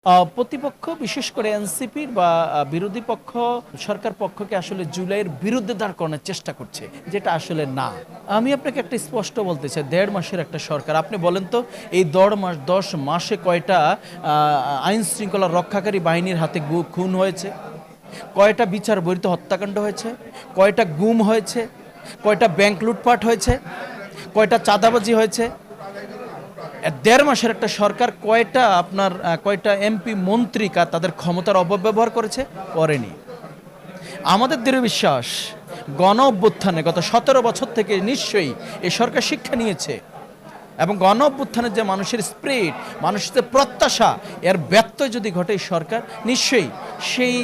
প্রতিপক্ষ বিশেষ করে এনসিপির বা বিরোধী পক্ষ সরকার পক্ষকে আসলে জুলাইয়ের বিরুদ্ধে দাঁড় করানোর চেষ্টা করছে, যেটা আসলে না। আমি আপনাকে একটা স্পষ্ট বলতে চাই, 1.5 মাসের একটা সরকার। আপনি বলেন তো, এই 10 মাসে কয়টা আইন শৃঙ্খলা রক্ষাকারী বাহিনীর হাতে খুন হয়েছে, কয়টা বিচার বহির্ভূত হত্যাকাণ্ড হয়েছে, কয়টা গুম হয়েছে, কয়টা ব্যাংক লুটপাট হয়েছে, কয়টা চাঁদাবাজি হয়েছে। 1.5 মাসের একটা সরকার কয়টা এমপি মন্ত্রী তাদের ক্ষমতার অপব্যবহার করেনি। আমাদের দৃঢ় বিশ্বাস, গণ অভ্যুত্থানে গত 17 বছর থেকে নিশ্চয়ই এই সরকার শিক্ষা নিয়েছে এবং গণ অভ্যুত্থানের যে মানুষের স্পিরিট, মানুষের যে প্রত্যাশা, এর ব্যত্যয় যদি ঘটে এই সরকার নিশ্চয়ই সেই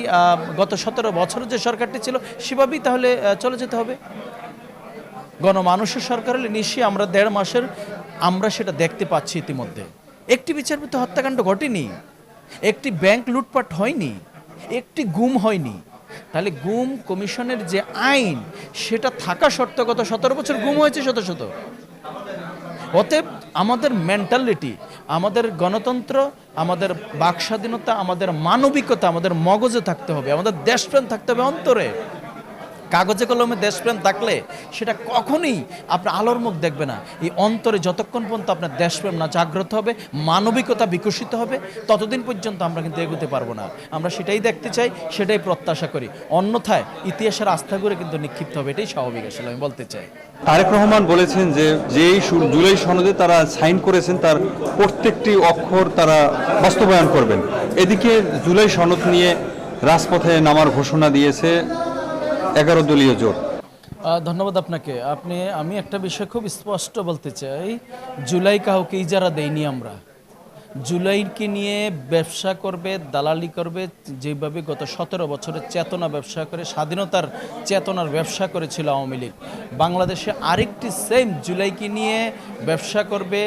গত 17 বছরের যে সরকারটি ছিল সেভাবেই তাহলে চলে যেতে হবে। গণমানুষের সরকার হলে নিশ্চয়ই আমরা 1.5 মাসের আমরা সেটা দেখতে পাচ্ছি। ইতিমধ্যে একটি বিচারপতি হত্যাকাণ্ড ঘটেনি, একটি ব্যাংক লুটপাট হয়নি, একটি গুম হয়নি। তাহলে গুম কমিশনের যে আইন, সেটা থাকা সত্ত্বেও গত 17 বছর গুম হয়েছে শত শত। অতএব আমাদের মেন্টালিটি, আমাদের গণতন্ত্র, আমাদের বাক স্বাধীনতা, আমাদের মানবিকতা আমাদের মগজে থাকতে হবে, আমাদের দেশপ্রেম থাকতে হবে অন্তরে। কাগজে কলমে দেশপ্রেম থাকলে সেটা কখনোই আপনার আলোর মুখ দেখবে না। এই অন্তরে যতক্ষণ পর্যন্ত আপনার দেশপ্রেম না জাগ্রত হবে, মানবিকতা বিকশিত হবে, ততদিন পর্যন্ত আমরা কিন্তু এগোতে পারবো না। আমরা সেটাই দেখতে চাই, সেটাই প্রত্যাশা করি। অন্যথায় ইতিহাসের আস্থা করে কিন্তু নিক্ষিপ্ত হবে, এটাই স্বাভাবিক। আসলে আমি বলতে চাই, তারেক রহমান বলেছেন যে যেই জুলাই সনদে তারা সাইন করেছেন তার প্রত্যেকটি অক্ষর তারা বাস্তবায়ন করবেন। এদিকে জুলাই সনদ নিয়ে রাজপথে নামার ঘোষণা দিয়েছে 11 দলীয় জোট। ধন্যবাদ আপনাকে। আমি একটা বিষয় খুব স্পষ্ট বলতে চাই, জুলাই কাউকে ইজারা দেইনি আমরা। জুলাইকে নিয়ে ব্যবসা করবে, দালালি করবে, যেভাবে গত 17 বছরের চেতনা ব্যবসা করে, স্বাধীনতার চেতনার ব্যবসা করেছিল আওয়ামী লীগ, বাংলাদেশে আরেকটি সেম জুলাইকে নিয়ে ব্যবসা করবে।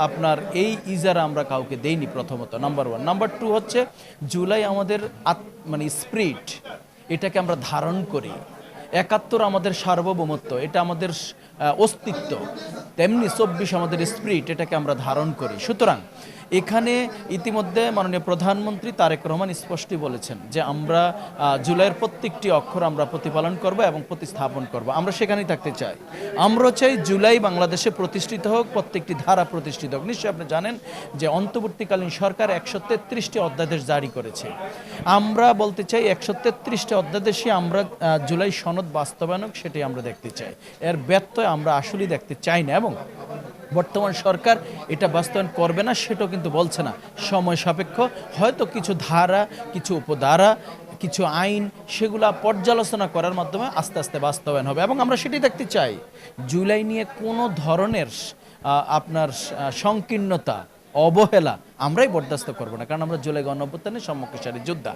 আপনার এই ইজারা আমরা কাউকে দেইনি, প্রথমত নাম্বার 1। নাম্বার 2 হচ্ছে, জুলাই আমাদের মানে স্পিরিট, এটাকে আমরা ধারণ করি। 71 আমাদের সার্বভৌমত্ব, এটা আমাদের অস্তিত্ব, তেমনি 24 আমাদের স্পিরিট, এটাকে আমরা ধারণ করি। সুতরাং এখানে ইতিমধ্যে মাননীয় প্রধানমন্ত্রী তারেক রহমান স্পষ্টই বলেছেন যে আমরা জুলাইয়ের প্রত্যেকটি অক্ষর আমরা প্রতিপালন করব এবং প্রতিস্থাপন করব। আমরা সেখানেই থাকতে চাই। আমরা চাই জুলাই বাংলাদেশে প্রতিষ্ঠিত হোক, প্রত্যেকটি ধারা প্রতিষ্ঠিত হোক। নিশ্চয়ই আপনি জানেন যে অন্তর্বর্তীকালীন সরকার 133টি অধ্যাদেশ জারি করেছে। আমরা বলতে চাই 133টি অধ্যাদেশে আমরা জুলাই সনদ বাস্তবায়ন হোক, সেটাই আমরা দেখতে চাই। এর ব্যত্যয় আমরা আসলেই দেখতে চাই না, এবং বর্তমান সরকার এটা বাস্তবায়ন করবে না সেটাও কিন্তু বলছে না। সময় সাপেক্ষ, হয়তো কিছু ধারা, কিছু উপধারা, কিছু আইন, সেগুলা পর্যালোচনা করার মাধ্যমে আস্তে আস্তে বাস্তবায়ন হবে, এবং আমরা সেটাই দেখতে চাই। জুলাই নিয়ে কোনো ধরনের আপনার সংকীর্ণতা, অবহেলা আমরাই বরদাস্ত করব না, কারণ আমরা জুলাই গণঅভ্যুত্থানের সম্মুখ সারির যোদ্ধা।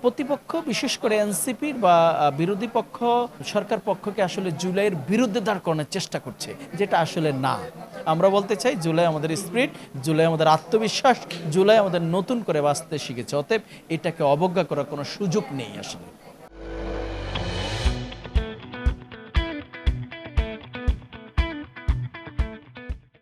প্রতিপক্ষ বিশেষ করে এনসিপির বা বিরোধী পক্ষ সরকার পক্ষকে আসলে জুলাইয়ের বিরুদ্ধে দাঁড় করানোর চেষ্টা করছে, যেটা আসলে না। আমরা বলতে চাই, জুলাই আমাদের স্পিরিট, জুলাই আমাদের আত্মবিশ্বাস, জুলাই আমাদের নতুন করে বাঁচতে শিখেছে। অতএব এটাকে অবজ্ঞা করার কোনো সুযোগ নেই আসলে।